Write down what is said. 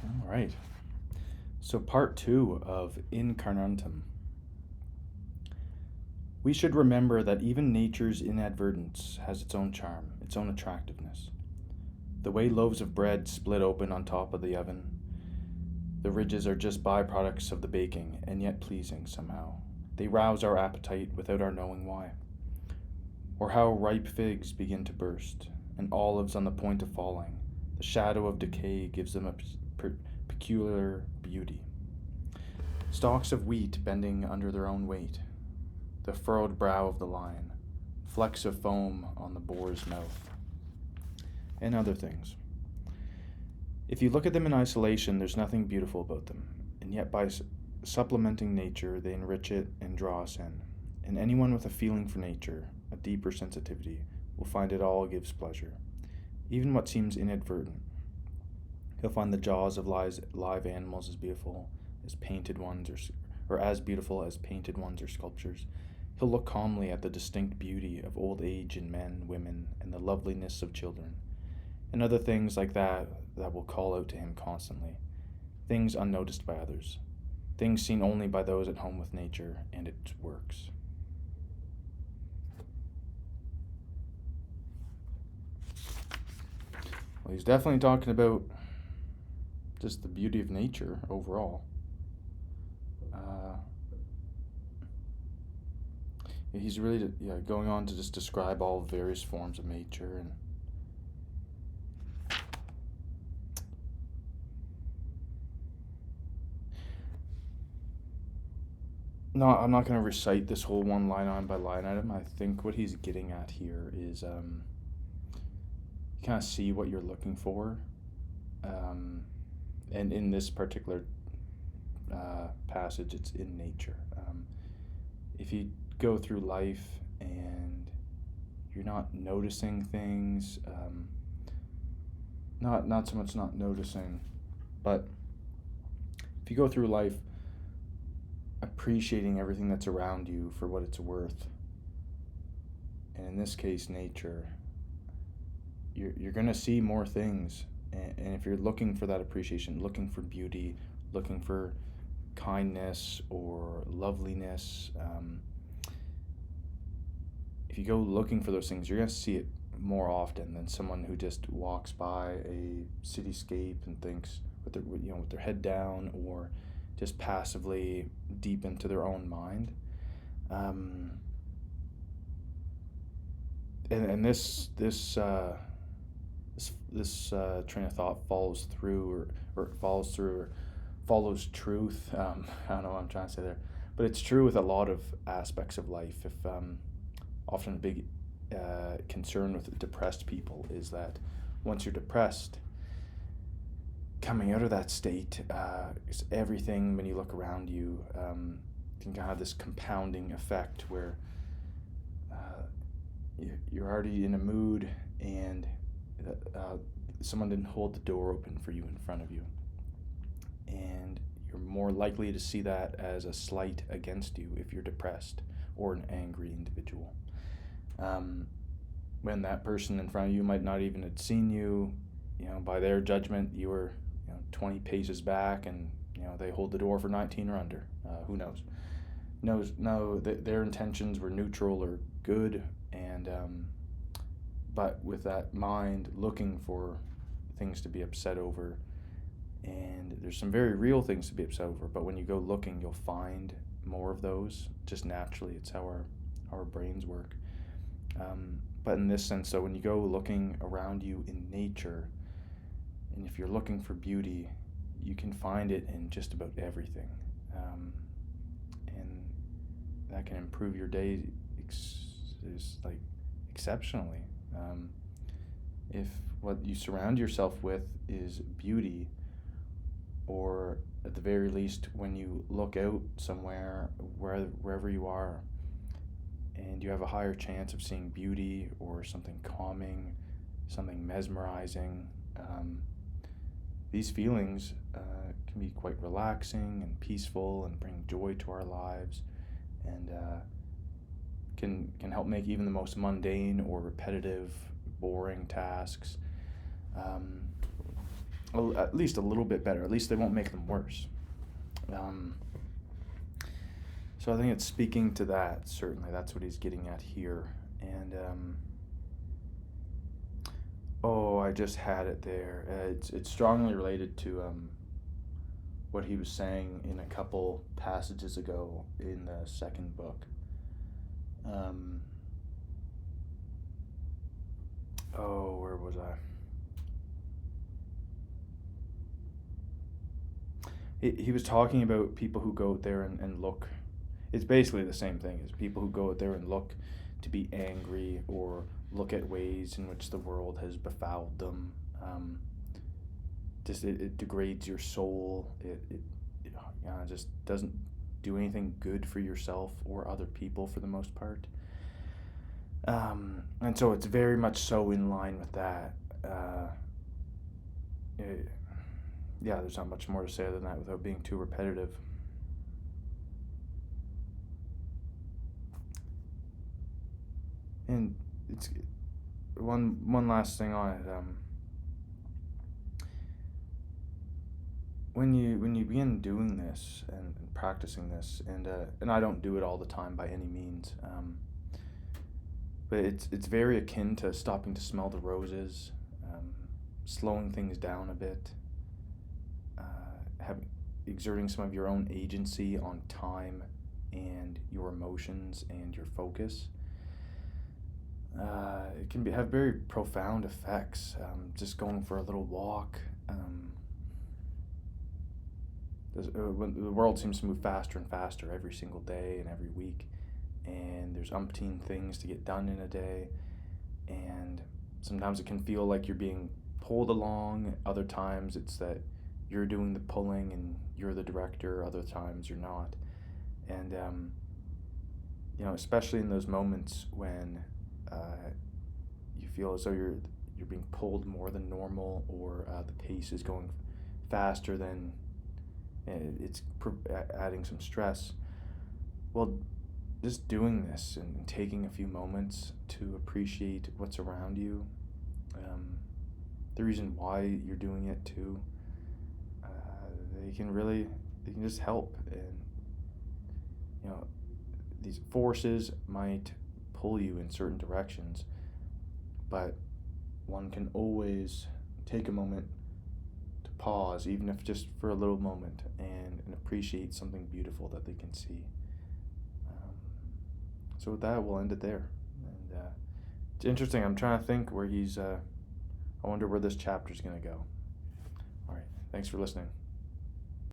All right. So part 2 of In Carnuntum. We should remember that even nature's inadvertence has its own charm, its own attractiveness. The way loaves of bread split open on top of the oven, the ridges are just byproducts of the baking, and yet pleasing somehow. They rouse our appetite without our knowing why. Or how ripe figs begin to burst, and olives on the point of falling. The shadow of decay gives them a peculiar beauty. Stalks of wheat bending under their own weight, the furrowed brow of the lion, flecks of foam on the boar's mouth, and other things. If you look at them in isolation, there's nothing beautiful about them, and yet by supplementing nature, they enrich it and draw us in. And anyone with a feeling for nature, a deeper sensitivity, will find it all gives pleasure, even what seems inadvertent. He'll find the jaws of live animals as beautiful as painted ones, or as beautiful as painted ones or sculptures. He'll look calmly at the distinct beauty of old age in men, women, and the loveliness of children, and other things like that will call out to him constantly. Things unnoticed by others. Things seen only by those at home with nature and its works. Well, he's definitely talking about just the beauty of nature overall. He's really going on to just describe all various forms of nature, and no, I'm not going to recite this whole one line item by line item. I think what he's getting at here is you kind of see what you're looking for, and in this particular passage, it's in nature. If you go through life and you're not noticing things, not so much not noticing, but if you go through life appreciating everything that's around you for what it's worth, and in this case nature, you're going to see more things. And if you're looking for that appreciation, looking for beauty, looking for kindness or loveliness, if you go looking for those things, you're going to see it more often than someone who just walks by a cityscape and thinks with their head down, or just passively deep into their own mind. And this train of thought follows truth. I don't know what I'm trying to say there, but it's true with a lot of aspects of life. If often a big concern with depressed people is that once you're depressed, coming out of that state, everything, when you look around you, can have this compounding effect where you're already in a mood, and someone didn't hold the door open for you in front of you, and you're more likely to see that as a slight against you if you're depressed or an angry individual. When that person in front of you might not even have seen you, by their judgment, you were 20 paces back, and they hold the door for 19 or under. Who knows? No, their intentions were neutral or good, and but with that mind looking for things to be upset over, and there's some very real things to be upset over, but when you go looking, you'll find more of those just naturally. It's how our brains work. But in this sense, so when you go looking around you in nature, and if you're looking for beauty, you can find it in just about everything, and that can improve your day exceptionally. If what you surround yourself with is beauty, or at the very least, when you look out somewhere, wherever you are, and you have a higher chance of seeing beauty or something calming, something mesmerizing, these feelings can be quite relaxing and peaceful and bring joy to our lives, and can help make even the most mundane or repetitive, boring tasks at least a little bit better. At least they won't make them worse. So I think it's speaking to that, certainly. That's what he's getting at here. And, I just had it there. It's strongly related to what he was saying in a couple passages ago in the second book. Where was I? He was talking about people who go out there and look. It's basically the same thing as people who go out there and look to be angry or look at ways in which the world has befouled them. It degrades your soul. It just doesn't do anything good for yourself or other people for the most part. And so it's very much so in line with that. There's not much more to say than that without being too repetitive. And it's one last thing on it. When you begin doing this and practicing this, and I don't do it all the time by any means, but it's very akin to stopping to smell the roses, slowing things down a bit, exerting some of your own agency on time and your emotions and your focus. It can have very profound effects. Just going for a little walk. When the world seems to move faster and faster every single day and every week, and there's umpteen things to get done in a day, and sometimes it can feel like you're being pulled along. Other times it's that you're doing the pulling and you're the director. Other times you're not. And especially in those moments when you feel as though you're being pulled more than normal, or the pace is going faster than it's adding some stress. Well, just doing this and taking a few moments to appreciate what's around you, the reason why you're doing it too, they can just help. And these forces might pull you in certain directions, but one can always take a moment to pause, even if just for a little moment, and appreciate something beautiful that they can see. So with that, we'll end it there. And it's interesting. I'm trying to think where I wonder where this chapter's going to go. All right. Thanks for listening.